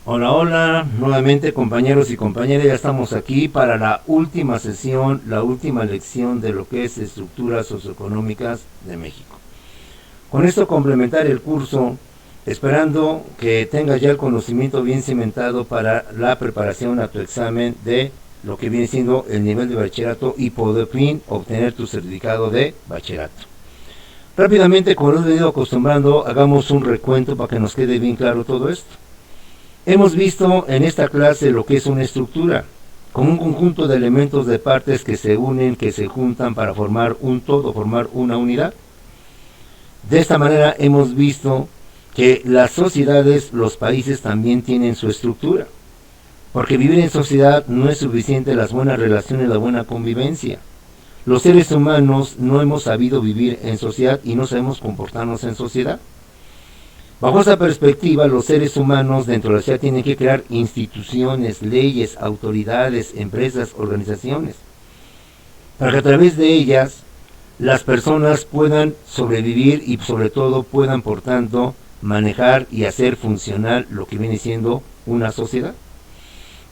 Hola, hola, nuevamente compañeros y compañeras, ya estamos aquí para la última sesión, la última lección de lo que es estructuras socioeconómicas de México. Con esto complementar el curso, esperando que tengas ya el conocimiento bien cimentado para la preparación a tu examen de lo que viene siendo el nivel de bachillerato y por fin obtener tu certificado de bachillerato. Rápidamente, como lo he venido acostumbrando, hagamos un recuento para que nos quede bien claro todo esto. Hemos visto en esta clase lo que es una estructura, como un conjunto de elementos de partes que se unen, que se juntan para formar un todo, formar una unidad. De esta manera hemos visto que las sociedades, los países también tienen su estructura, porque vivir en sociedad no es suficiente las buenas relaciones, la buena convivencia. Los seres humanos no hemos sabido vivir en sociedad y no sabemos comportarnos en sociedad. Bajo esa perspectiva, los seres humanos dentro de la sociedad tienen que crear instituciones, leyes, autoridades, empresas, organizaciones, para que a través de ellas las personas puedan sobrevivir y sobre todo puedan, por tanto, manejar y hacer funcionar lo que viene siendo una sociedad.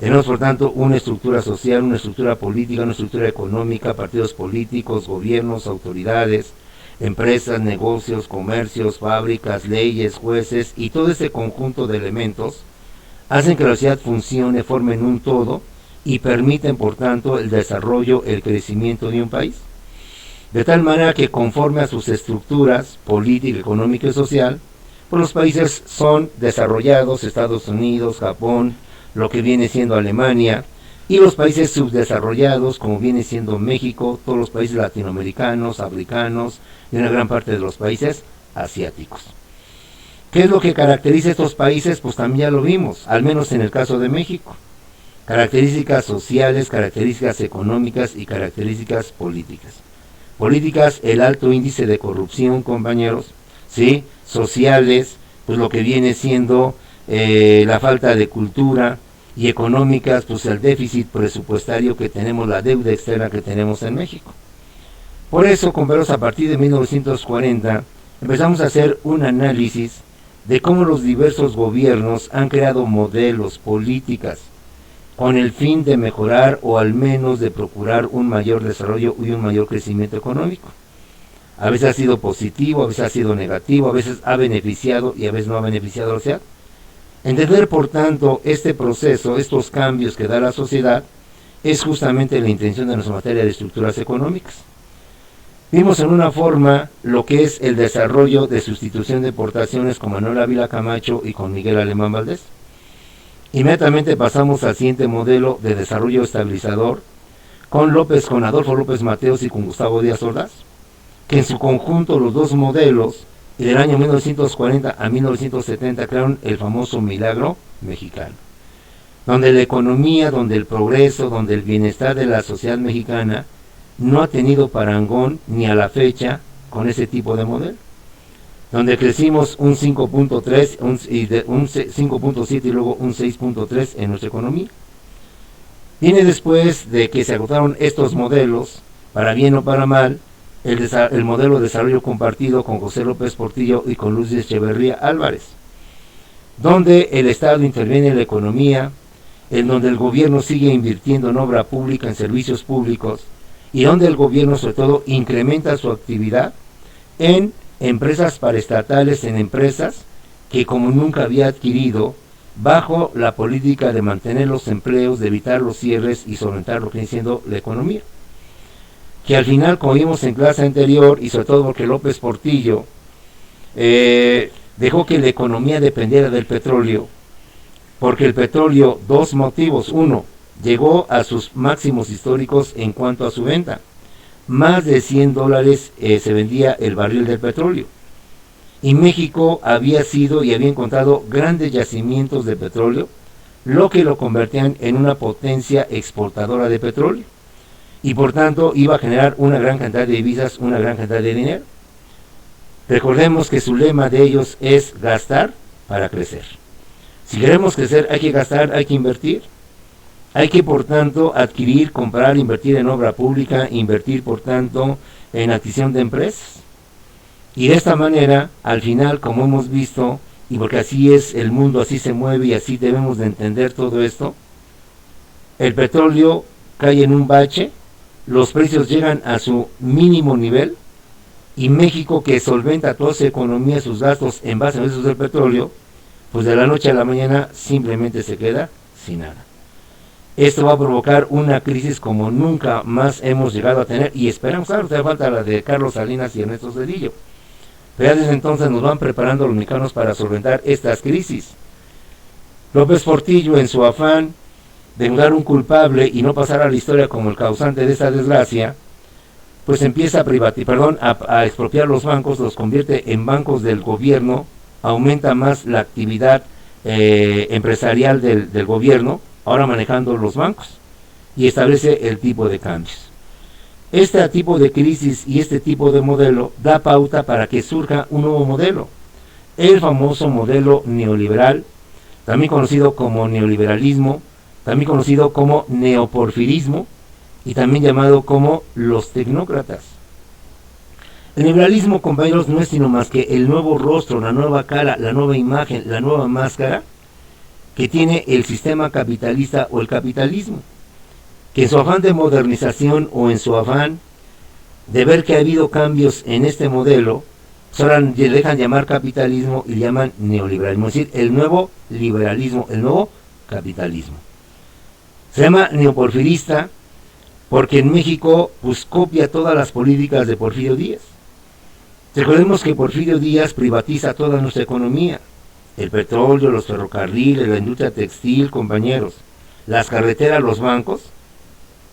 Tenemos, por tanto, una estructura social, una estructura política, una estructura económica, partidos políticos, gobiernos, autoridades, empresas, negocios, comercios, fábricas, leyes, jueces y todo ese conjunto de elementos hacen que la sociedad funcione, formen un todo y permiten, por tanto, el desarrollo, el crecimiento de un país. De tal manera que conforme a sus estructuras política, económica y social, pues los países son desarrollados, Estados Unidos, Japón, lo que viene siendo Alemania, y los países subdesarrollados, como viene siendo México, todos los países latinoamericanos, africanos y una gran parte de los países asiáticos. ¿Qué es lo que caracteriza a estos países? Pues también ya lo vimos, al menos en el caso de México. Características sociales, características económicas y características políticas. Políticas, el alto índice de corrupción, compañeros, ¿sí? Sociales, pues lo que viene siendo la falta de cultura, y económicas, pues el déficit presupuestario que tenemos, la deuda externa que tenemos en México. Por eso, compañeros, a partir de 1940 empezamos a hacer un análisis de cómo los diversos gobiernos han creado modelos, políticas, con el fin de mejorar o al menos de procurar un mayor desarrollo y un mayor crecimiento económico. A veces ha sido positivo, a veces ha sido negativo, a veces ha beneficiado y a veces no ha beneficiado a la sociedad. Entender, por tanto, este proceso, estos cambios que da la sociedad, es justamente la intención de nuestra materia de estructuras económicas. Vimos en una forma lo que es el desarrollo de sustitución de portaciones con Manuel Ávila Camacho y con Miguel Alemán Valdés. Inmediatamente pasamos al siguiente modelo de desarrollo estabilizador con Adolfo López Mateos y con Gustavo Díaz Ordaz, que en su conjunto los dos modelos y del año 1940 a 1970 crearon el famoso milagro mexicano, donde la economía, donde el progreso, donde el bienestar de la sociedad mexicana no ha tenido parangón ni a la fecha con ese tipo de modelo, donde crecimos un 5.3, un 5.7 y luego un 6.3 en nuestra economía. Viene después de que se agotaron estos modelos, para bien o para mal, el modelo de desarrollo compartido con José López Portillo y con Luis Echeverría Álvarez, donde el Estado interviene en la economía, en donde el gobierno sigue invirtiendo en obra pública, en servicios públicos, y donde el gobierno sobre todo incrementa su actividad en empresas paraestatales, en empresas que como nunca había adquirido, bajo la política de mantener los empleos, de evitar los cierres y solventar lo que viene siendo la economía. Que al final, como vimos en clase anterior, y sobre todo porque López Portillo dejó que la economía dependiera del petróleo, porque el petróleo, dos motivos: uno, llegó a sus máximos históricos en cuanto a su venta, más de $100 se vendía el barril del petróleo, y México había sido y había encontrado grandes yacimientos de petróleo, lo que lo convertían en una potencia exportadora de petróleo, y por tanto iba a generar una gran cantidad de divisas, una gran cantidad de dinero. Recordemos que su lema de ellos es gastar para crecer. Si queremos crecer hay que gastar, hay que invertir. Hay que, por tanto, adquirir, comprar, invertir en obra pública, invertir, por tanto, en adquisición de empresas. Y de esta manera, al final, como hemos visto, y porque así es el mundo, así se mueve y así debemos de entender todo esto, el petróleo cae en un bache, los precios llegan a su mínimo nivel, y México, que solventa toda su economía, sus gastos en base a esos del petróleo, pues de la noche a la mañana simplemente se queda sin nada. Esto va a provocar una crisis como nunca más hemos llegado a tener, y esperamos, claro, te falta la de Carlos Salinas y Ernesto Zedillo, pero ya desde entonces nos van preparando los mexicanos para solventar estas crisis. López Portillo, en su afán de encontrar un culpable y no pasar a la historia como el causante de esta desgracia, pues empieza a expropiar los bancos, los convierte en bancos del gobierno, aumenta más la actividad empresarial del gobierno, ahora manejando los bancos, y establece el tipo de cambios. Este tipo de crisis y este tipo de modelo da pauta para que surja un nuevo modelo, el famoso modelo neoliberal, también conocido como neoliberalismo, también conocido como neoporfirismo, y también llamado como los tecnócratas. El neoliberalismo, compañeros, no es sino más que el nuevo rostro, la nueva cara, la nueva imagen, la nueva máscara que tiene el sistema capitalista o el capitalismo, que en su afán de modernización o en su afán de ver que ha habido cambios en este modelo, ahora le dejan llamar capitalismo y le llaman neoliberalismo, es decir, el nuevo liberalismo, el nuevo capitalismo. Se llama neoporfirista porque en México pues copia todas las políticas de Porfirio Díaz. Recordemos que Porfirio Díaz privatiza toda nuestra economía, el petróleo, los ferrocarriles, la industria textil, compañeros, las carreteras, los bancos,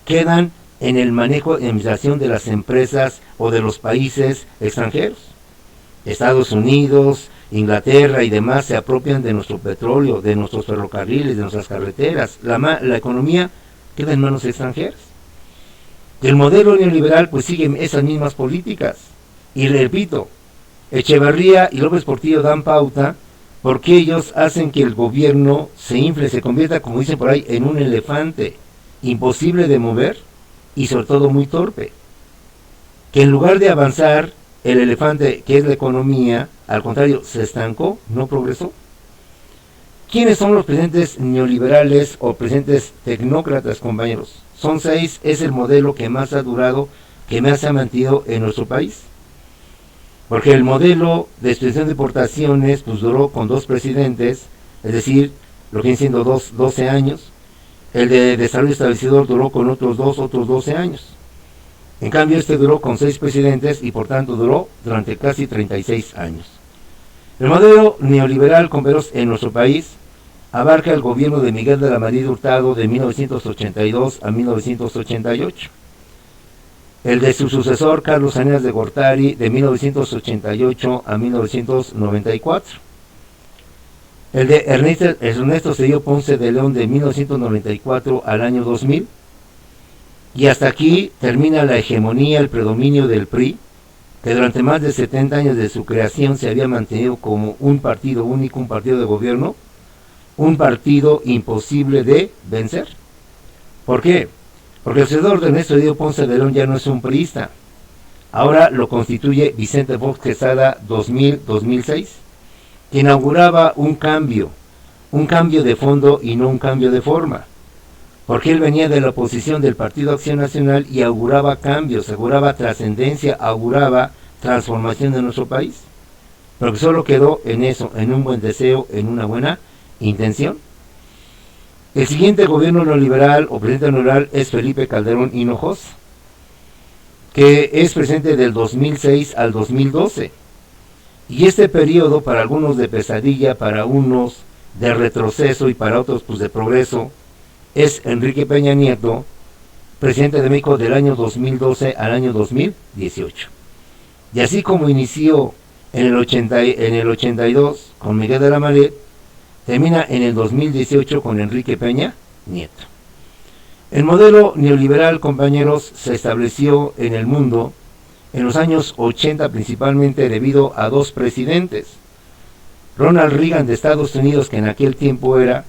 quedan en el manejo y administración de las empresas o de los países extranjeros. Estados Unidos, Inglaterra y demás se apropian de nuestro petróleo, de nuestros ferrocarriles, de nuestras carreteras. La economía queda en manos extranjeras. El modelo neoliberal pues sigue esas mismas políticas. Y repito, Echeverría y López Portillo dan pauta porque ellos hacen que el gobierno se infle, se convierta, como dicen por ahí, en un elefante imposible de mover y sobre todo muy torpe. Que en lugar de avanzar, el elefante, que es la economía, al contrario, se estancó, no progresó. ¿Quiénes son los presidentes neoliberales o presidentes tecnócratas, compañeros? Son 6, es el modelo que más ha durado, que más se ha mantenido en nuestro país. Porque el modelo de extensión de importaciones pues duró con 2 presidentes, es decir, lo que viene siendo 12 años. El de desarrollo establecedor duró con otros 12 años. En cambio, este duró con 6 presidentes y por tanto duró durante casi 36 años. El modelo neoliberal, compañeros, en nuestro país abarca el gobierno de Miguel de la Madrid Hurtado de 1982 a 1988. El de su sucesor, Carlos Salinas de Gortari, de 1988 a 1994. El de Ernesto Zedillo Ponce de León de 1994 al año 2000. Y hasta aquí termina la hegemonía, el predominio del PRI, que durante más de 70 años de su creación se había mantenido como un partido único, un partido de gobierno, un partido imposible de vencer. ¿Por qué? Porque el sucesor de Ernesto Zedillo Ponce de León ya no es un priista. Ahora lo constituye Vicente Fox Quesada 2000-2006, que inauguraba un cambio de fondo y no un cambio de forma. Porque él venía de la oposición del Partido Acción Nacional y auguraba cambios, auguraba trascendencia, auguraba transformación de nuestro país. Pero que solo quedó en eso, en un buen deseo, en una buena intención. El siguiente gobierno neoliberal o presidente neoliberal es Felipe Calderón Hinojosa, que es presidente del 2006 al 2012. Y este periodo, para algunos de pesadilla, para unos de retroceso y para otros pues de progreso, es Enrique Peña Nieto, presidente de México del año 2012 al año 2018. Y así como inició en el 82 con Miguel de la Madrid, termina en el 2018 con Enrique Peña Nieto. El modelo neoliberal, compañeros, se estableció en el mundo en los años 80 principalmente debido a 2 presidentes. Ronald Reagan de Estados Unidos, que en aquel tiempo era,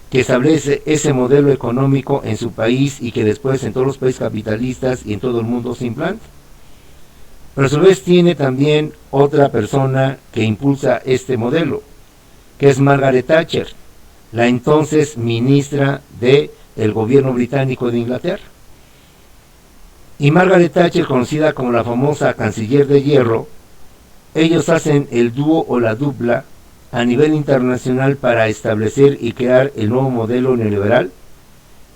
que establece ese modelo económico en su país y que después en todos los países capitalistas y en todo el mundo se implanta. Pero a su vez tiene también otra persona que impulsa este modelo, que es Margaret Thatcher, la entonces ministra del gobierno británico de Inglaterra. Y Margaret Thatcher, conocida como la famosa canciller de hierro, ellos hacen el dúo o la dupla a nivel internacional para establecer y crear el nuevo modelo neoliberal,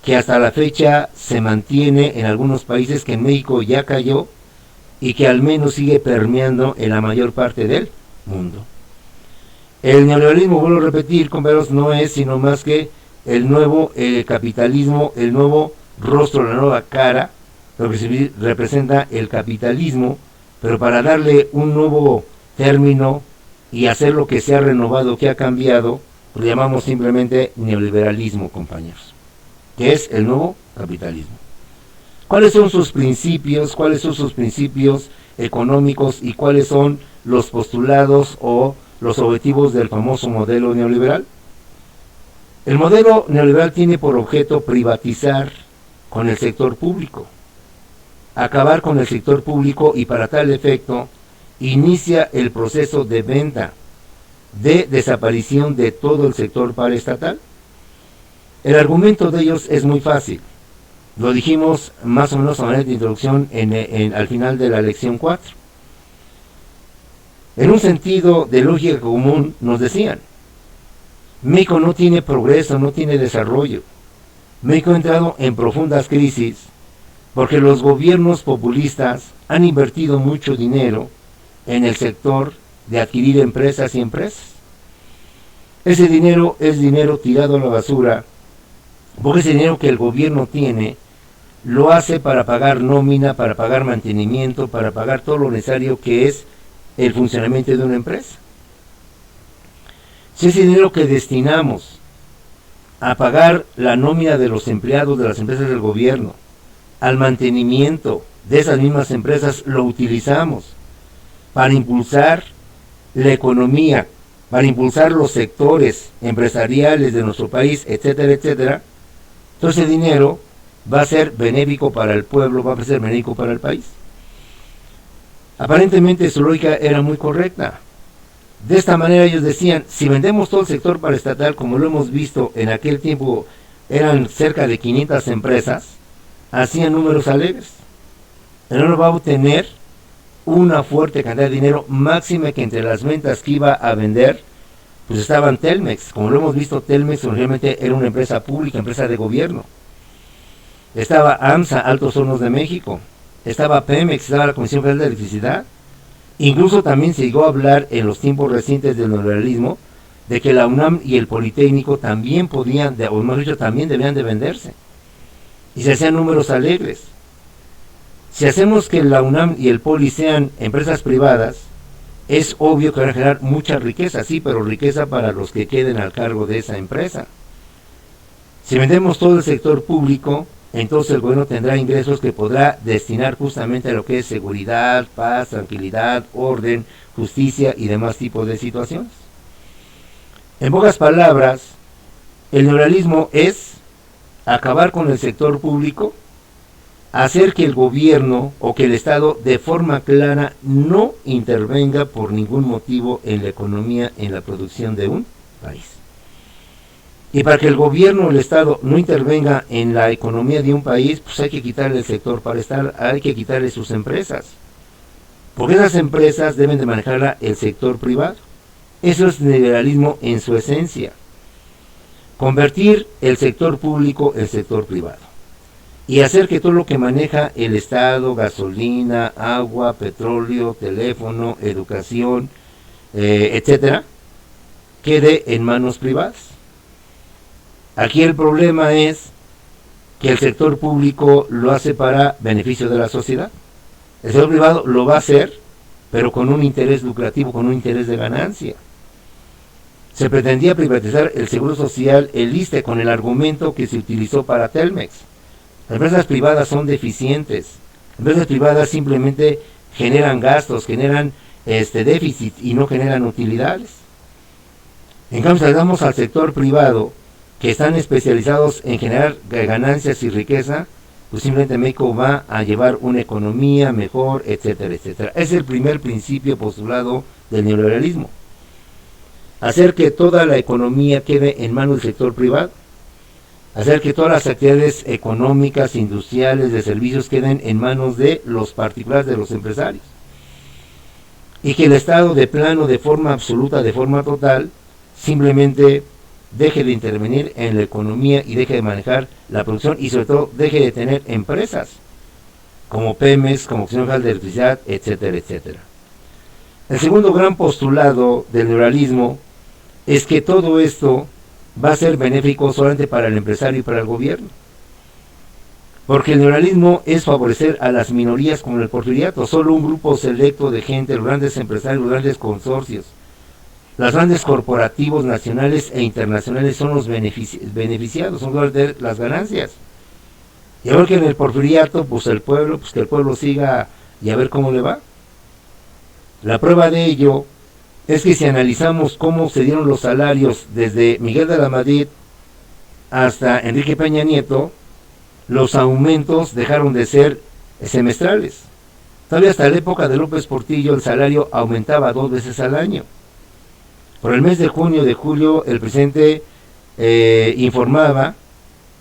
que hasta la fecha se mantiene en algunos países, que en México ya cayó y que al menos sigue permeando en la mayor parte del mundo. El neoliberalismo, vuelvo a repetir, compañeros, no es sino más que el nuevo capitalismo, el nuevo rostro, la nueva cara, lo que representa el capitalismo, pero para darle un nuevo término y hacer lo que se ha renovado, que ha cambiado, lo llamamos simplemente neoliberalismo, compañeros, que es el nuevo capitalismo. ¿Cuáles son sus principios? ¿Cuáles son sus principios económicos y cuáles son los postulados o los objetivos del famoso modelo neoliberal? El modelo neoliberal tiene por objeto privatizar con el sector público, acabar con el sector público, y para tal efecto inicia el proceso de venta, de desaparición de todo el sector paraestatal. El argumento de ellos es muy fácil. Lo dijimos más o menos a manera de introducción al final de la lección 4. En un sentido de lógica común nos decían: México no tiene progreso, no tiene desarrollo. México ha entrado en profundas crisis porque los gobiernos populistas han invertido mucho dinero en el sector de adquirir empresas y empresas. Ese dinero es dinero tirado a la basura, porque ese dinero que el gobierno tiene lo hace para pagar nómina, para pagar mantenimiento, para pagar todo lo necesario que es el funcionamiento de una empresa. Si ese dinero que destinamos a pagar la nómina de los empleados de las empresas del gobierno, al mantenimiento de esas mismas empresas, lo utilizamos para impulsar la economía, para impulsar los sectores empresariales de nuestro país, etcétera, etcétera, entonces el dinero va a ser benéfico para el pueblo, va a ser benéfico para el país. Aparentemente su lógica era muy correcta. De esta manera ellos decían: si vendemos todo el sector paraestatal, como lo hemos visto en aquel tiempo, eran cerca de 500 empresas, hacían números alegres. El gobierno va a obtener una fuerte cantidad de dinero, máxima que entre las ventas que iba a vender, pues estaban Telmex. Como lo hemos visto, Telmex originalmente era una empresa pública, empresa de gobierno. Estaba AMSA, Altos Hornos de México. Estaba Pemex, estaba la Comisión Federal de Electricidad. Incluso también se llegó a hablar en los tiempos recientes del neoliberalismo de que la UNAM y el Politécnico también podían, o mejor dicho, también debían de venderse. Y se hacían números alegres. Si hacemos que la UNAM y el Poli sean empresas privadas, es obvio que van a generar mucha riqueza, sí, pero riqueza para los que queden al cargo de esa empresa. Si vendemos todo el sector público, entonces el gobierno tendrá ingresos que podrá destinar justamente a lo que es seguridad, paz, tranquilidad, orden, justicia y demás tipos de situaciones. En pocas palabras, el neoliberalismo es acabar con el sector público, hacer que el gobierno o que el Estado de forma clara no intervenga por ningún motivo en la economía, en la producción de un país. Y para que el gobierno o el Estado no intervenga en la economía de un país, pues hay que quitarle el sector paraestatal, hay que quitarle sus empresas. Porque esas empresas deben de manejarla el sector privado. Eso es neoliberalismo en su esencia. Convertir el sector público en sector privado. Y hacer que todo lo que maneja el Estado, gasolina, agua, petróleo, teléfono, educación, etcétera, quede en manos privadas. Aquí el problema es que el sector público lo hace para beneficio de la sociedad. El sector privado lo va a hacer, pero con un interés lucrativo, con un interés de ganancia. Se pretendía privatizar el Seguro Social, el ISSSTE, con el argumento que se utilizó para Telmex. Las empresas privadas son deficientes. Las empresas privadas simplemente generan gastos, generan déficit y no generan utilidades. En cambio, si le damos al sector privado, que están especializados en generar ganancias y riqueza, pues simplemente México va a llevar una economía mejor, etcétera, etcétera. Es el primer principio postulado del neoliberalismo. hacer que toda la economía quede en manos del sector privado, hacer que todas las actividades económicas, industriales, de servicios queden en manos de los particulares, de los empresarios, y que el Estado de plano, de forma absoluta, de forma total, simplemente deje de intervenir en la economía y deje de manejar la producción, y sobre todo deje de tener empresas como Pemex, como Comisión Federal de Electricidad, etcétera, etcétera. El segundo gran postulado del neoliberalismo es que todo esto va a ser benéfico solamente para el empresario y para el gobierno, porque el neoliberalismo es favorecer a las minorías como el porfiriato. Solo un grupo selecto de gente, los grandes empresarios, los grandes consorcios, los grandes corporativos nacionales e internacionales son los beneficiados, son las ganancias. Y ahora que en el porfiriato, pues el pueblo, pues que el pueblo siga y a ver cómo le va. La prueba de ello es que si analizamos cómo se dieron los salarios desde Miguel de la Madrid hasta Enrique Peña Nieto, los aumentos dejaron de ser semestrales. Todavía hasta la época de López Portillo el salario aumentaba 2 veces al año. Por el mes de junio, de julio, el presidente informaba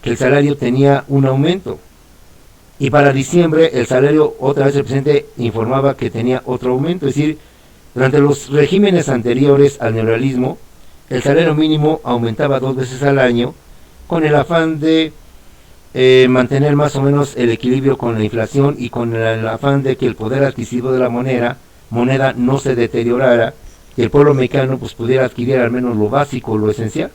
que el salario tenía un aumento. Y para diciembre el salario, otra vez el presidente informaba que tenía otro aumento. Es decir, durante los regímenes anteriores al neoliberalismo, el salario mínimo aumentaba 2 veces al año, con el afán de mantener más o menos el equilibrio con la inflación y con el afán de que el poder adquisitivo de la moneda no se deteriorara, y el pueblo mexicano pues pudiera adquirir al menos lo básico, lo esencial.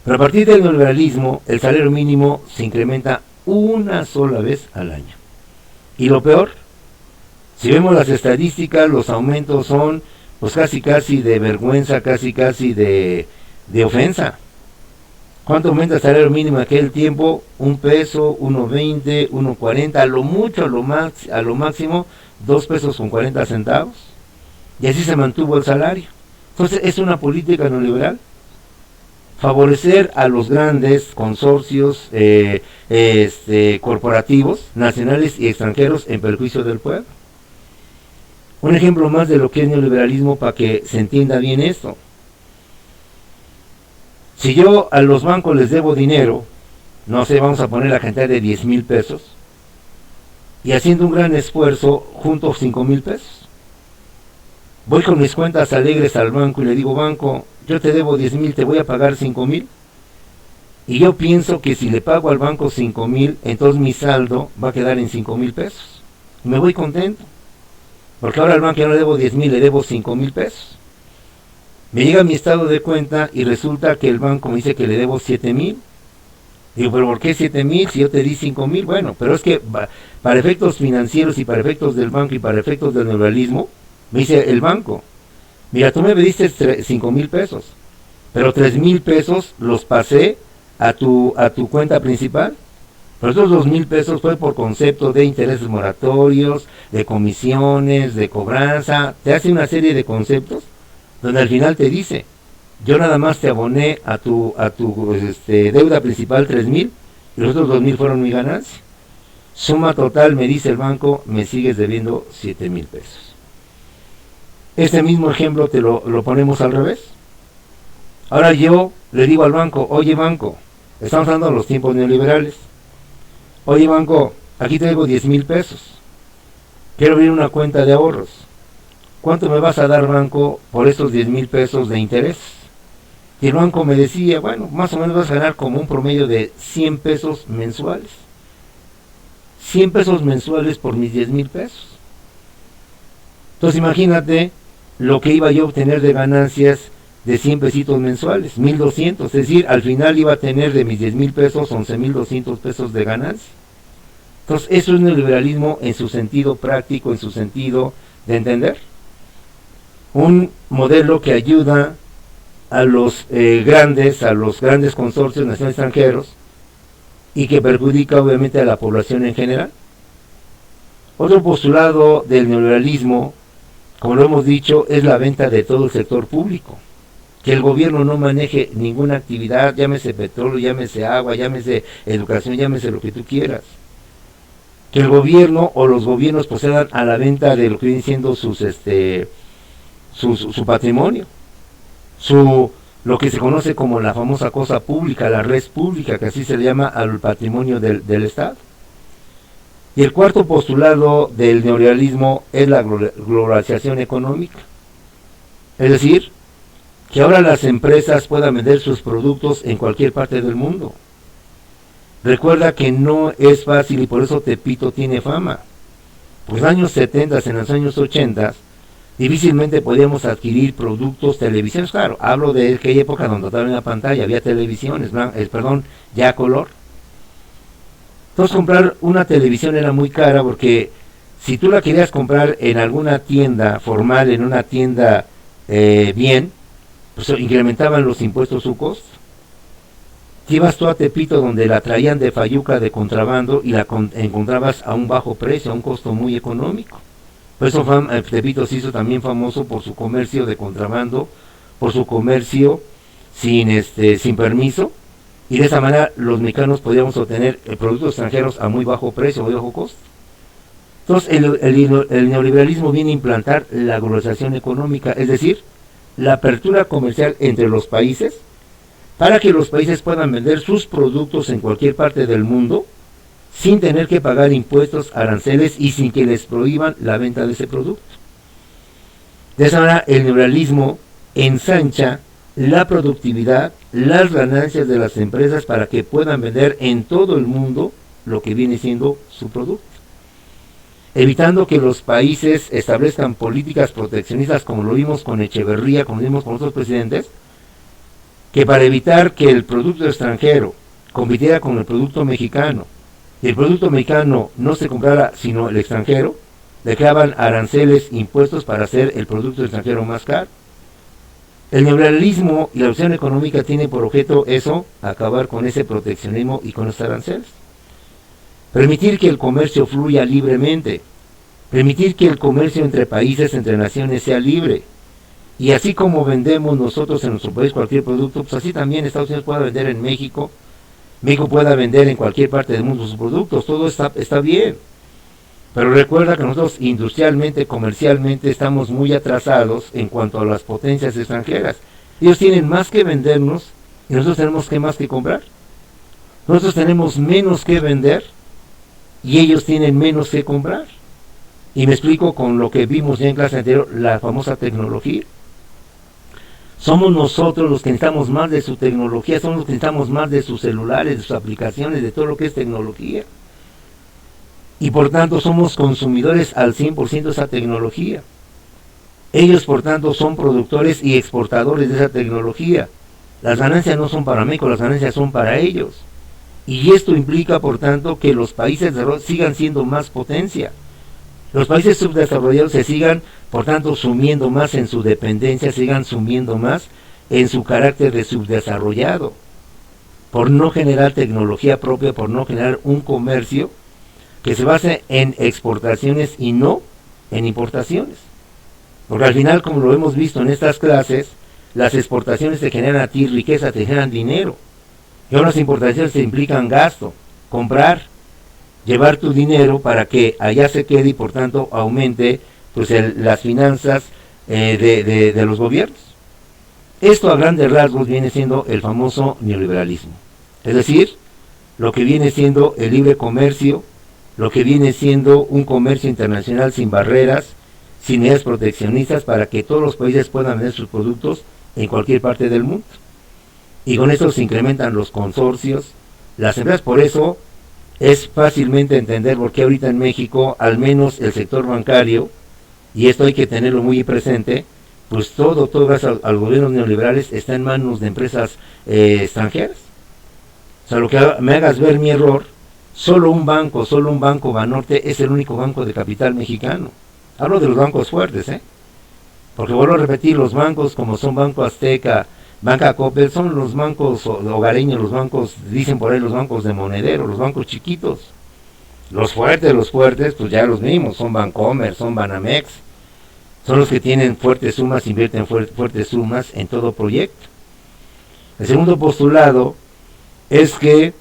Pero a partir del neoliberalismo, el salario mínimo se incrementa una sola vez al año. Y lo peor, si vemos las estadísticas, los aumentos son pues casi de vergüenza, casi de ofensa. ¿Cuánto aumenta el salario mínimo en aquel tiempo? 1 peso, 1.20, 1.40, a lo mucho, a lo máximo 2 pesos con 40 centavos. Y así se mantuvo el salario. Entonces es una política neoliberal. Favorecer a los grandes consorcios corporativos, nacionales y extranjeros, en perjuicio del pueblo. Un ejemplo más de lo que es neoliberalismo para que se entienda bien esto. Si yo a los bancos les debo dinero, no sé, vamos a poner la cantidad de 10,000 pesos, y haciendo un gran esfuerzo junto 5,000 pesos. Voy con mis cuentas alegres al banco y le digo: banco, yo te debo 10,000, te voy a pagar 5,000. Y yo pienso que si le pago al banco 5,000, entonces mi saldo va a quedar en 5,000 pesos. Y me voy contento, porque ahora al banco ya no le debo 10,000, le debo 5,000 pesos. Me llega mi estado de cuenta y resulta que el banco me dice que le debo 7,000. Digo: pero ¿por qué 7,000 si yo te di 5,000? Bueno, pero es que para efectos financieros y para efectos del banco y para efectos del neoliberalismo, me dice el banco: mira, tú me pediste 5,000 pesos, pero 3,000 pesos los pasé a tu cuenta principal. Pero esos 2,000 pesos fue por concepto de intereses moratorios, de comisiones, de cobranza. Te hace una serie de conceptos donde al final te dice: yo nada más te aboné a tu deuda principal 3,000 y los otros 2,000 fueron mi ganancia. Suma total, me dice el banco, me sigues debiendo 7,000 pesos. Este mismo ejemplo te lo ponemos al revés. Ahora yo le digo al banco: oye banco, estamos hablando de los tiempos neoliberales. Oye banco, aquí traigo 10,000 pesos. Quiero abrir una cuenta de ahorros. ¿Cuánto me vas a dar, banco, por estos 10,000 pesos de interés? Y el banco me decía: bueno, más o menos vas a ganar como un promedio de 100 pesos mensuales. 100 pesos mensuales por mis 10,000 pesos. Entonces imagínate lo que iba yo a obtener de ganancias de 100 pesitos mensuales, 1,200, es decir, al final iba a tener de mis 10,000 pesos 11,200 pesos de ganancia. Entonces eso es neoliberalismo en su sentido práctico, en su sentido de entender. Un modelo que ayuda a los grandes consorcios nacionales extranjeros y que perjudica obviamente a la población en general. Otro postulado del neoliberalismo, como lo hemos dicho, es la venta de todo el sector público. Que el gobierno no maneje ninguna actividad, llámese petróleo, llámese agua, llámese educación, llámese lo que tú quieras. Que el gobierno o los gobiernos procedan a la venta de lo que viene siendo su patrimonio. lo que se conoce como la famosa cosa pública, la res pública, que así se le llama al patrimonio del Estado. Y el cuarto postulado del neoliberalismo es la globalización económica. Es decir, que ahora las empresas puedan vender sus productos en cualquier parte del mundo. Recuerda que no es fácil y por eso Tepito tiene fama. Pues en los años 70, en los años 80, difícilmente podíamos adquirir productos, televisiones, claro, hablo de aquella época donde estaba en la pantalla, había televisiones, ya a color. Entonces comprar una televisión era muy cara porque si tú la querías comprar en alguna tienda formal, en una tienda bien, pues incrementaban los impuestos su costo. Te ibas tú a Tepito donde la traían de Fayuca de contrabando y la encontrabas a un bajo precio, a un costo muy económico. Por eso Tepito se hizo también famoso por su comercio de contrabando, por su comercio sin permiso, y de esa manera los mexicanos podíamos obtener productos extranjeros a muy bajo precio, muy bajo costo. Entonces el neoliberalismo viene a implantar la globalización económica, es decir, la apertura comercial entre los países, para que los países puedan vender sus productos en cualquier parte del mundo, sin tener que pagar impuestos, aranceles y sin que les prohíban la venta de ese producto. De esa manera el neoliberalismo ensancha la productividad, las ganancias de las empresas para que puedan vender en todo el mundo lo que viene siendo su producto, evitando que los países establezcan políticas proteccionistas como lo vimos con Echeverría, como lo vimos con otros presidentes, que para evitar que el producto extranjero compitiera con el producto mexicano y el producto mexicano no se comprara sino el extranjero, le creaban aranceles, impuestos para hacer el producto extranjero más caro. El neoliberalismo y la opción económica tiene por objeto eso, acabar con ese proteccionismo y con los aranceles. Permitir que el comercio fluya libremente, permitir que el comercio entre países, entre naciones sea libre. Y así como vendemos nosotros en nuestro país cualquier producto, pues así también Estados Unidos pueda vender en México, México pueda vender en cualquier parte del mundo sus productos, todo está bien. Pero recuerda que nosotros industrialmente, comercialmente, estamos muy atrasados en cuanto a las potencias extranjeras. Ellos tienen más que vendernos y nosotros tenemos más que comprar. Nosotros tenemos menos que vender y ellos tienen menos que comprar. Y me explico con lo que vimos ya en clase anterior, la famosa tecnología. Somos nosotros los que necesitamos más de su tecnología, somos los que necesitamos más de sus celulares, de sus aplicaciones, de todo lo que es tecnología. Y por tanto somos consumidores al 100% de esa tecnología. Ellos por tanto son productores y exportadores de esa tecnología. Las ganancias no son para México, las ganancias son para ellos. Y esto implica por tanto que los países sigan siendo más potencia. Los países subdesarrollados se sigan, por tanto, sumiendo más en su dependencia, sigan sumiendo más en su carácter de subdesarrollado, por no generar tecnología propia, por no generar un comercio que se base en exportaciones y no en importaciones. Porque al final, como lo hemos visto en estas clases, las exportaciones te generan a ti riqueza, te generan dinero. Y ahora las importaciones te implican gasto, comprar, llevar tu dinero para que allá se quede y por tanto aumente pues las finanzas de los gobiernos. Esto a grandes rasgos viene siendo el famoso neoliberalismo. Es decir, lo que viene siendo el libre comercio, lo que viene siendo un comercio internacional sin barreras, sin medidas proteccionistas para que todos los países puedan vender sus productos en cualquier parte del mundo. Y con esto se incrementan los consorcios, las empresas. Por eso es fácilmente entender por qué ahorita en México, al menos el sector bancario, y esto hay que tenerlo muy presente, pues todo gracias a los gobiernos neoliberales está en manos de empresas extranjeras. O sea, lo que me hagas ver mi error, solo un banco Banorte es el único banco de capital mexicano. Hablo de los bancos fuertes, porque vuelvo a repetir, los bancos como son Banco Azteca, Banca Coppel, son los bancos hogareños, los bancos, dicen por ahí los bancos de monedero, los bancos chiquitos. Los fuertes, pues ya los vimos, son Bancomer, son Banamex, son los que tienen fuertes sumas, invierten fuertes sumas en todo proyecto. El segundo postulado es que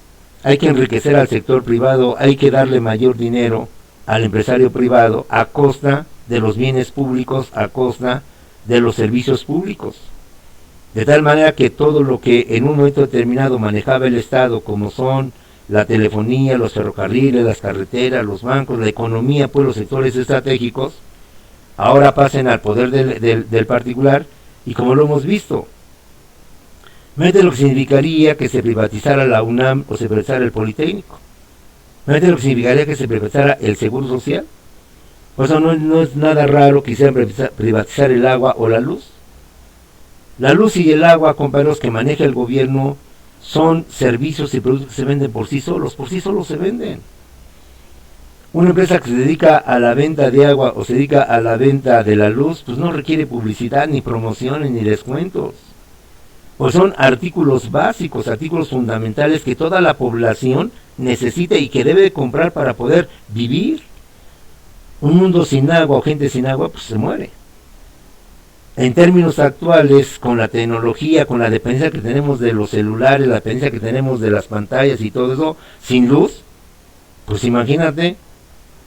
hay que enriquecer al sector privado, hay que darle mayor dinero al empresario privado a costa de los bienes públicos, a costa de los servicios públicos. de tal manera que todo lo que en un momento determinado manejaba el Estado, como son la telefonía, los ferrocarriles, las carreteras, los bancos, la economía, pues los sectores estratégicos, ahora pasen al poder del particular, y como lo hemos visto, mete lo que significaría que se privatizara la UNAM o se privatizara el Politécnico, mete lo que significaría que se privatizara el Seguro Social. Por eso no es nada raro que quisieran privatizar el agua o la luz. La luz y el agua, compañeros, que maneja el gobierno, son servicios y productos que se venden por sí solos se venden. Una empresa que se dedica a la venta de agua o se dedica a la venta de la luz, pues no requiere publicidad, ni promociones, ni descuentos. Pues son artículos básicos, artículos fundamentales que toda la población necesita y que debe comprar para poder vivir. Un mundo sin agua o gente sin agua, pues se muere. En términos actuales, con la tecnología, con la dependencia que tenemos de los celulares, la dependencia que tenemos de las pantallas y todo eso, sin luz, pues imagínate.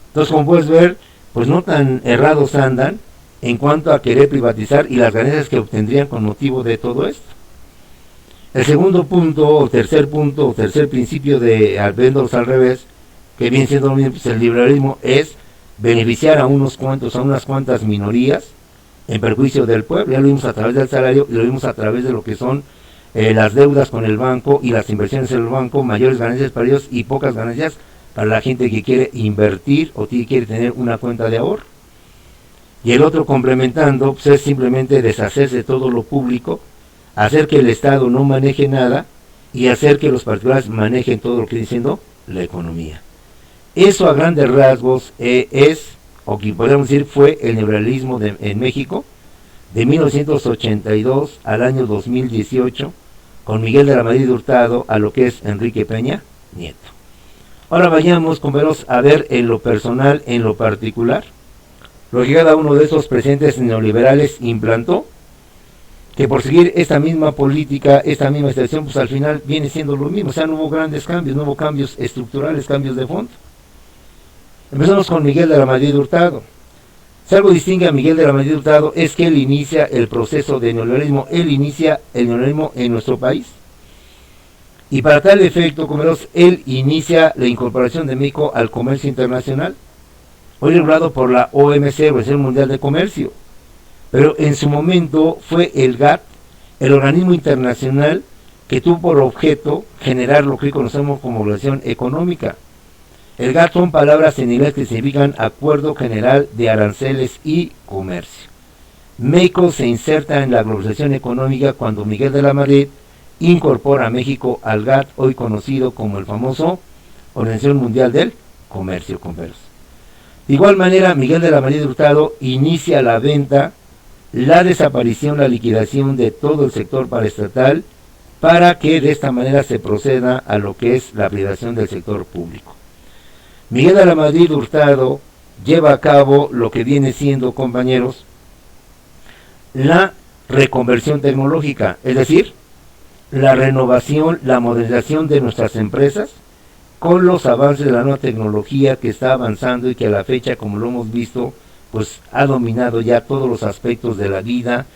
Entonces, como puedes ver, pues no tan errados andan en cuanto a querer privatizar y las ganancias que obtendrían con motivo de todo esto. El segundo punto, o tercer principio de viéndolos al revés, que viene siendo pues el liberalismo, es beneficiar a unos cuantos, a unas cuantas minorías, en perjuicio del pueblo. Ya lo vimos a través del salario y lo vimos a través de lo que son las deudas con el banco y las inversiones en el banco, mayores ganancias para ellos y pocas ganancias para la gente que quiere invertir o quiere tener una cuenta de ahorro. Y el otro, complementando, pues es simplemente deshacerse de todo lo público, hacer que el Estado no maneje nada y hacer que los particulares manejen todo lo que viene siendo la economía. Eso a grandes rasgos o que podemos decir fue el neoliberalismo en México de 1982 al año 2018, con Miguel de la Madrid Hurtado a lo que es Enrique Peña Nieto. Ahora vayamos, compañeros, a ver en lo personal, en lo particular, lo que cada uno de esos presidentes neoliberales implantó, que por seguir esta misma política, esta misma situación, pues al final viene siendo lo mismo. O sea, no hubo grandes cambios, no hubo cambios estructurales, cambios de fondo. Empezamos con Miguel de la Madrid Hurtado. Si algo distingue a Miguel de la Madrid Hurtado es que él inicia el proceso de neoliberalismo, él inicia el neoliberalismo en nuestro país. Y para tal efecto, como vemos, él inicia la incorporación de México al comercio internacional, hoy regulado por la OMC, Organización Mundial de Comercio. Pero en su momento fue el GATT, el organismo internacional que tuvo por objeto generar lo que hoy conocemos como Organización Económica. El GATT son palabras en inglés que significan Acuerdo General de Aranceles y Comercio. México se inserta en la globalización económica cuando Miguel de la Madrid incorpora a México al GATT, hoy conocido como el famoso Organización Mundial del Comercio. De igual manera, Miguel de la Madrid Hurtado inicia la venta, la desaparición, la liquidación de todo el sector paraestatal para que de esta manera se proceda a lo que es la privatización del sector público. Miguel de la Madrid Hurtado lleva a cabo lo que viene siendo, compañeros, la reconversión tecnológica, es decir, la renovación, la modernización de nuestras empresas con los avances de la nueva tecnología que está avanzando y que a la fecha, como lo hemos visto, pues ha dominado ya todos los aspectos de la vida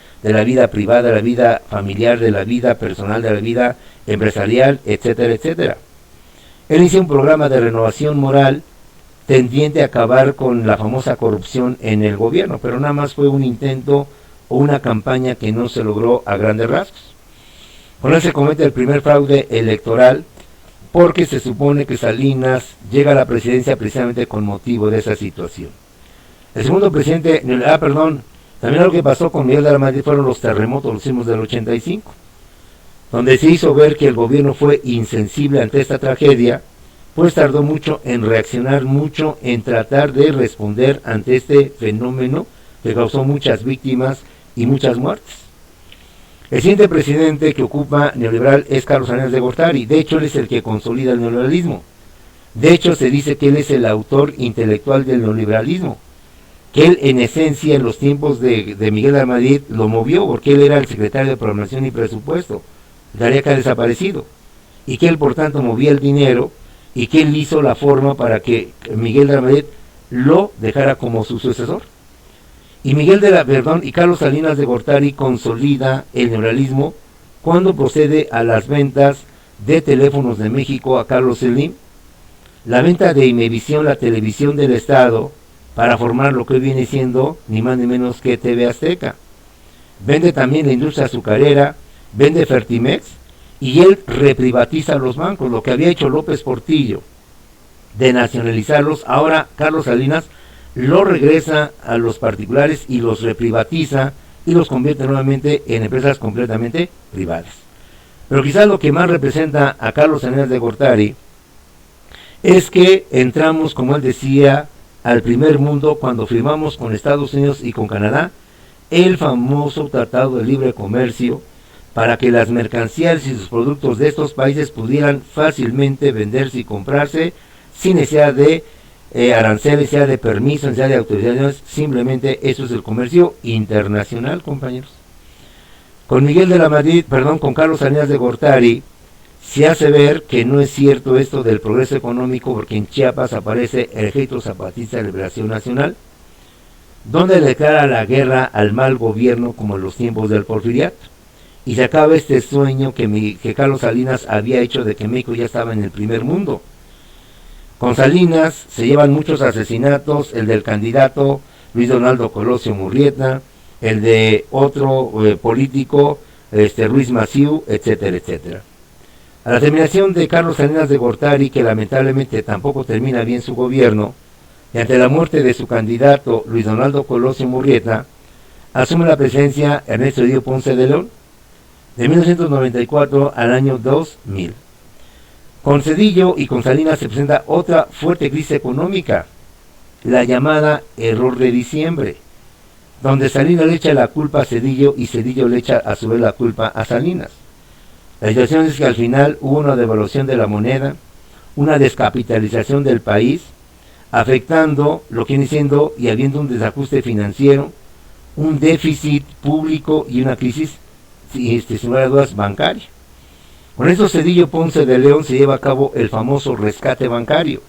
privada, de la vida familiar, de la vida personal, de la vida empresarial, etcétera, etcétera. Él inició un programa de renovación moral tendiente a acabar con la famosa corrupción en el gobierno, pero nada más fue un intento o una campaña que no se logró a grandes rasgos. Con él se comete el primer fraude electoral porque se supone que Salinas llega a la presidencia precisamente con motivo de esa situación. El segundo presidente, también lo que pasó con Miguel de la Madrid fueron los terremotos, los sismos del 85, donde se hizo ver que el gobierno fue insensible ante esta tragedia, pues tardó mucho en reaccionar, mucho en tratar de responder ante este fenómeno que causó muchas víctimas y muchas muertes. El siguiente presidente que ocupa neoliberal es Carlos Salinas de Gortari. De hecho, él es el que consolida el neoliberalismo. De hecho, se dice que él es el autor intelectual del neoliberalismo, que él en esencia en los tiempos de Miguel de la Madrid lo movió, porque él era el secretario de Programación y Presupuesto, tarea que ha desaparecido, y que él por tanto movía el dinero, y que él hizo la forma para que Miguel de la Madrid lo dejara como su sucesor. Y Carlos Salinas de Gortari consolida el neoliberalismo cuando procede a las ventas de Teléfonos de México a Carlos Slim, la venta de Imevisión, la televisión del Estado, para formar lo que viene siendo ni más ni menos que TV Azteca. Vende también la industria azucarera, vende Fertimex, y él reprivatiza los bancos. Lo que había hecho López Portillo de nacionalizarlos, ahora Carlos Salinas lo regresa a los particulares y los reprivatiza y los convierte nuevamente en empresas completamente privadas. Pero quizás lo que más representa a Carlos Salinas de Gortari es que entramos, como él decía, al primer mundo cuando firmamos con Estados Unidos y con Canadá el famoso Tratado de Libre Comercio, para que las mercancías y sus productos de estos países pudieran fácilmente venderse y comprarse sin necesidad de aranceles, necesidad de permisos, necesidad de autorizaciones. Simplemente eso es el comercio internacional, compañeros. Con con Carlos Salinas de Gortari se hace ver que no es cierto esto del progreso económico, porque en Chiapas aparece el Ejército Zapatista de Liberación Nacional, donde declara la guerra al mal gobierno como en los tiempos del Porfiriato, y se acaba este sueño que Carlos Salinas había hecho de que México ya estaba en el primer mundo. Con Salinas se llevan muchos asesinatos, el del candidato Luis Donaldo Colosio Murrieta, el de otro político, Ruiz Massieu, etcétera, etcétera. A la terminación de Carlos Salinas de Gortari, que lamentablemente tampoco termina bien su gobierno, y ante la muerte de su candidato Luis Donaldo Colosio Murrieta, asume la presidencia Ernesto Zedillo Ponce de León, de 1994 al año 2000. Con Zedillo y con Salinas se presenta otra fuerte crisis económica, la llamada Error de Diciembre, donde Salinas le echa la culpa a Zedillo y Zedillo le echa a su vez la culpa a Salinas. La situación es que al final hubo una devaluación de la moneda, una descapitalización del país, afectando lo que viene siendo y habiendo un desajuste financiero, un déficit público y una crisis, sin lugar a dudas, bancaria. Con esto Zedillo Ponce de León se lleva a cabo el famoso rescate bancario.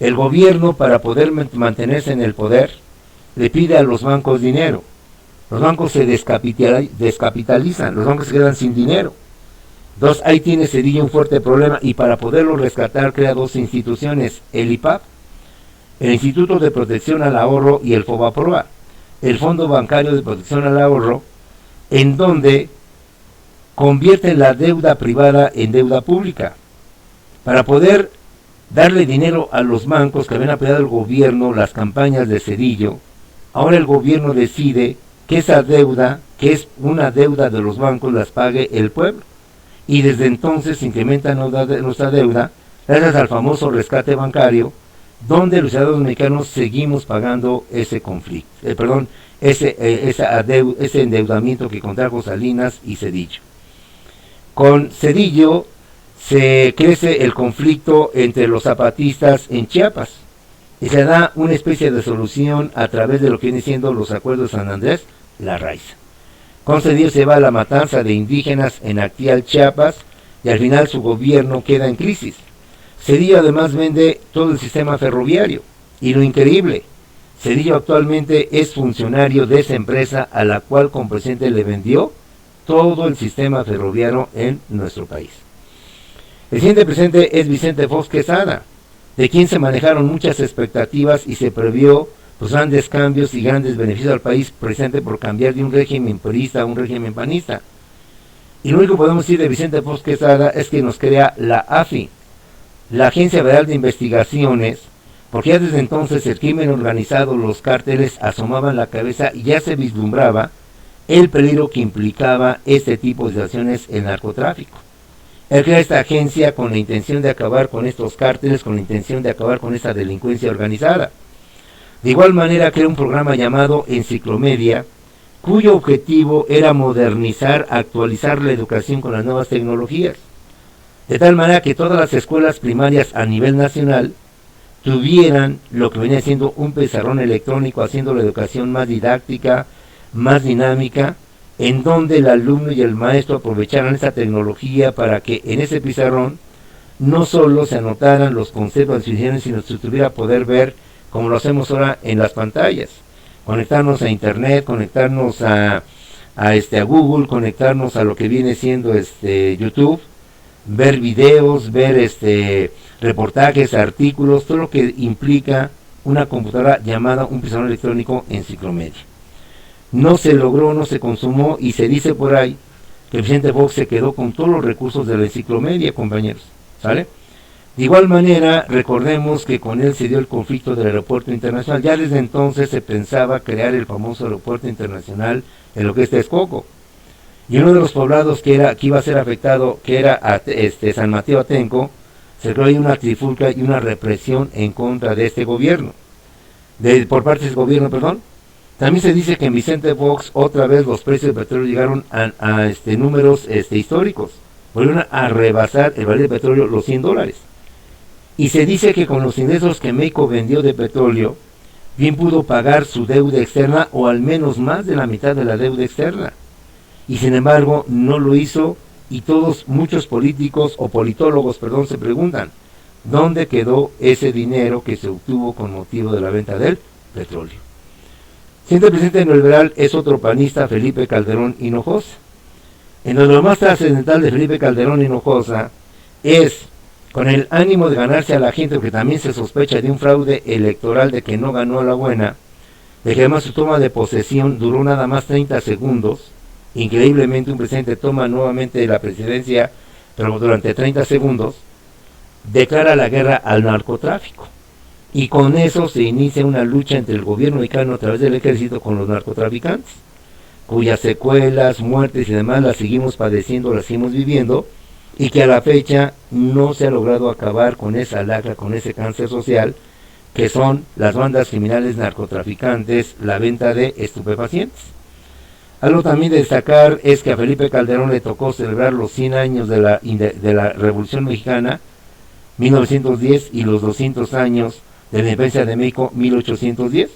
El gobierno, para poder mantenerse en el poder, le pide a los bancos dinero. Los bancos se descapitalizan, los bancos se quedan sin dinero. Entonces ahí tiene Zedillo un fuerte problema, y para poderlo rescatar crea dos instituciones, el IPAP, el Instituto de Protección al Ahorro, y el FOBAPROA, el Fondo Bancario de Protección al Ahorro, en donde convierten la deuda privada en deuda pública. Para poder darle dinero a los bancos que habían apoyado el gobierno, las campañas de Zedillo, ahora el gobierno decide que esa deuda, que es una deuda de los bancos, las pague el pueblo. Y desde entonces se incrementa nuestra deuda, gracias al famoso rescate bancario, donde los ciudadanos mexicanos seguimos pagando ese conflicto, ese endeudamiento que contrajo Salinas y Zedillo. Con Zedillo se crece el conflicto entre los zapatistas en Chiapas, y se da una especie de solución a través de lo que vienen siendo los acuerdos de San Andrés Larraiza. Con Zedillo se va a la matanza de indígenas en Actial, Chiapas, y al final su gobierno queda en crisis. Zedillo además vende todo el sistema ferroviario, y lo increíble, Zedillo actualmente es funcionario de esa empresa a la cual como presidente le vendió todo el sistema ferroviario en nuestro país. El siguiente presidente es Vicente Fox Quesada, de quien se manejaron muchas expectativas y se previó grandes cambios y grandes beneficios al país, precisamente por cambiar de un régimen priista a un régimen panista. Y lo único que podemos decir de Vicente Fox Quesada es que nos crea la AFI, la Agencia Federal de Investigaciones, porque ya desde entonces el crimen organizado, los cárteles asomaban la cabeza y ya se vislumbraba el peligro que implicaba este tipo de situaciones en narcotráfico. Él crea esta agencia con la intención de acabar con estos cárteles, con la intención de acabar con esta delincuencia organizada. De igual manera crea un programa llamado Enciclomedia, cuyo objetivo era modernizar, actualizar la educación con las nuevas tecnologías, de tal manera que todas las escuelas primarias a nivel nacional tuvieran lo que venía siendo un pizarrón electrónico, haciendo la educación más didáctica, más dinámica, en donde el alumno y el maestro aprovecharan esa tecnología para que en ese pizarrón no solo se anotaran los conceptos de definiciones, sino se tuviera poder ver, como lo hacemos ahora en las pantallas, conectarnos a internet, conectarnos a a Google, conectarnos a lo que viene siendo YouTube, ver videos, ver reportajes, artículos, todo lo que implica una computadora llamada un pizarrón electrónico enciclomedia. No se logró, no se consumó, y se dice por ahí que el presidente Fox se quedó con todos los recursos de la enciclomedia, compañeros, ¿sale? De igual manera, recordemos que con él se dio el conflicto del aeropuerto internacional. Ya desde entonces se pensaba crear el famoso aeropuerto internacional en lo que es Texcoco. Y uno de los poblados que iba a ser afectado, que era San Mateo Atenco, se creó ahí una trifulca y una represión en contra de este gobierno, por parte de ese gobierno, perdón. También se dice que en Vicente Fox otra vez los precios del petróleo llegaron a números históricos, volvieron a rebasar el barril de petróleo los $100. Y se dice que con los ingresos que México vendió de petróleo, bien pudo pagar su deuda externa, o al menos más de la mitad de la deuda externa. Y sin embargo no lo hizo, y muchos políticos o politólogos, perdón, se preguntan, ¿dónde quedó ese dinero que se obtuvo con motivo de la venta del petróleo? Siguiente presidente neoliberal es otro panista, Felipe Calderón Hinojosa. En lo más trascendental de Felipe Calderón Hinojosa es, con el ánimo de ganarse a la gente, porque también se sospecha de un fraude electoral, de que no ganó a la buena, de que además su toma de posesión duró nada más 30 segundos, increíblemente un presidente toma nuevamente la presidencia, pero durante 30 segundos, declara la guerra al narcotráfico. Y con eso se inicia una lucha entre el gobierno mexicano a través del ejército con los narcotraficantes, cuyas secuelas, muertes y demás las seguimos padeciendo, las seguimos viviendo, y que a la fecha no se ha logrado acabar con esa lacra, con ese cáncer social, que son las bandas criminales narcotraficantes, la venta de estupefacientes. Algo también de destacar es que a Felipe Calderón le tocó celebrar los 100 años de la Revolución Mexicana, 1910, y los 200 años de la independencia de México, 1810.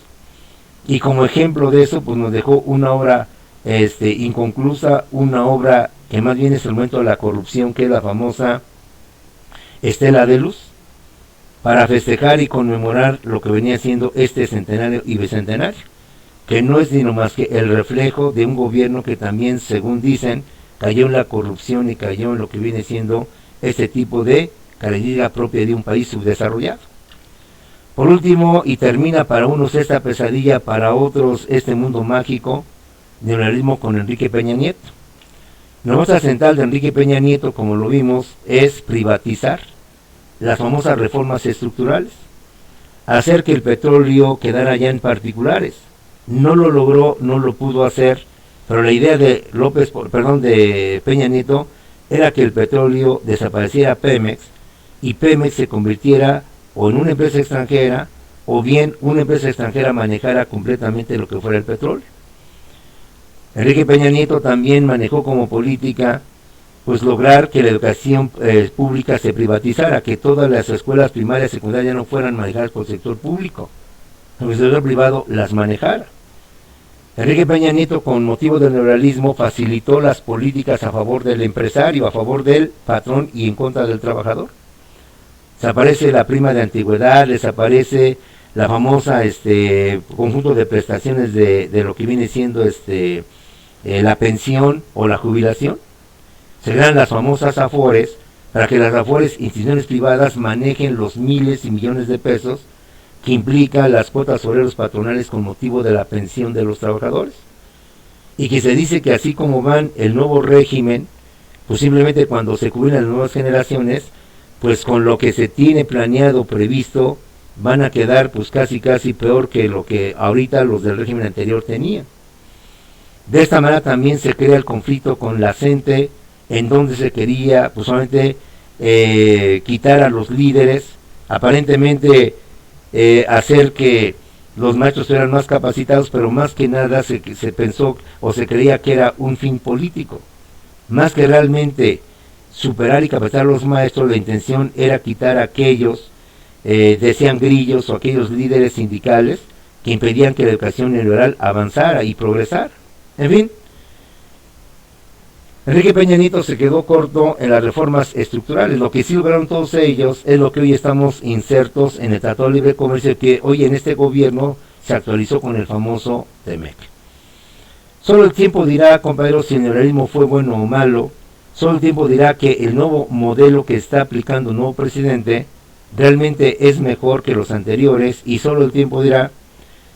Y como ejemplo de eso, pues nos dejó una obra inconclusa, una obra que más bien es el momento de la corrupción, que es la famosa Estela de Luz, para festejar y conmemorar lo que venía siendo este centenario y bicentenario, que no es sino más que el reflejo de un gobierno que también, según dicen, cayó en la corrupción y cayó en lo que viene siendo este tipo de característica propia de un país subdesarrollado. Por último, y termina para unos esta pesadilla, para otros este mundo mágico, neoliberalismo con Enrique Peña Nieto. La nota central de Enrique Peña Nieto, como lo vimos, es privatizar las famosas reformas estructurales, hacer que el petróleo quedara ya en particulares. No lo logró, no lo pudo hacer, pero la idea de de Peña Nieto era que el petróleo desapareciera Pemex, y Pemex se convirtiera o en una empresa extranjera, o bien una empresa extranjera manejara completamente lo que fuera el petróleo. Enrique Peña Nieto también manejó como política pues lograr que la educación pública se privatizara, que todas las escuelas primarias y secundarias no fueran manejadas por el sector público, que el sector privado las manejara. Enrique Peña Nieto, con motivo del neoliberalismo, facilitó las políticas a favor del empresario, a favor del patrón y en contra del trabajador. Desaparece la prima de antigüedad, desaparece la famosa conjunto de prestaciones de lo que viene siendo la pensión o la jubilación. Se crean las famosas AFORES, para que las AFORES, instituciones privadas, manejen los miles y millones de pesos que implica las cuotas obreros patronales con motivo de la pensión de los trabajadores. Y que se dice que así como van el nuevo régimen, posiblemente cuando se jubilen las nuevas generaciones, pues con lo que se tiene planeado, previsto, van a quedar pues casi peor que lo que ahorita los del régimen anterior tenían. De esta manera también se crea el conflicto con la CENTE, en donde se quería pues solamente quitar a los líderes, aparentemente hacer que los maestros fueran más capacitados, pero más que nada se pensó o se creía que era un fin político. Más que realmente superar y capacitar a los maestros, la intención era quitar a aquellos, decían grillos, o aquellos líderes sindicales que impedían que la educación neoliberal avanzara y progresara. En fin, Enrique Peña Nieto se quedó corto en las reformas estructurales. Lo que sí lograron todos ellos es lo que hoy estamos insertos en el Tratado de Libre Comercio, que hoy en este gobierno se actualizó con el famoso TEMEC. Solo el tiempo dirá, compañeros, si el neoliberalismo fue bueno o malo. Solo el tiempo dirá que el nuevo modelo que está aplicando el nuevo presidente realmente es mejor que los anteriores, y solo el tiempo dirá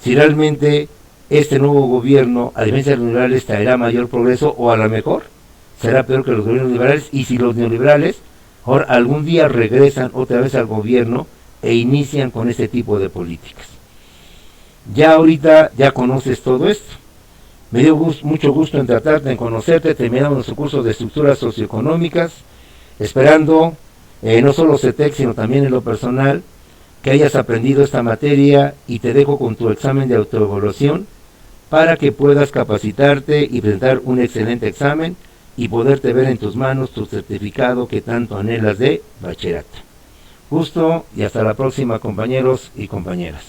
si realmente este nuevo gobierno, a diferencia de los neoliberales, traerá mayor progreso, o a lo mejor será peor que los gobiernos liberales, y si los neoliberales ahora algún día regresan otra vez al gobierno e inician con este tipo de políticas. Ya ahorita ya conoces todo esto. Me dio mucho gusto en tratarte, en conocerte. Terminamos nuestro curso de estructuras socioeconómicas, esperando no solo CETEC, sino también en lo personal, que hayas aprendido esta materia, y te dejo con tu examen de autoevaluación para que puedas capacitarte y presentar un excelente examen y poderte ver en tus manos tu certificado que tanto anhelas de bachillerato. Gusto y hasta la próxima, compañeros y compañeras.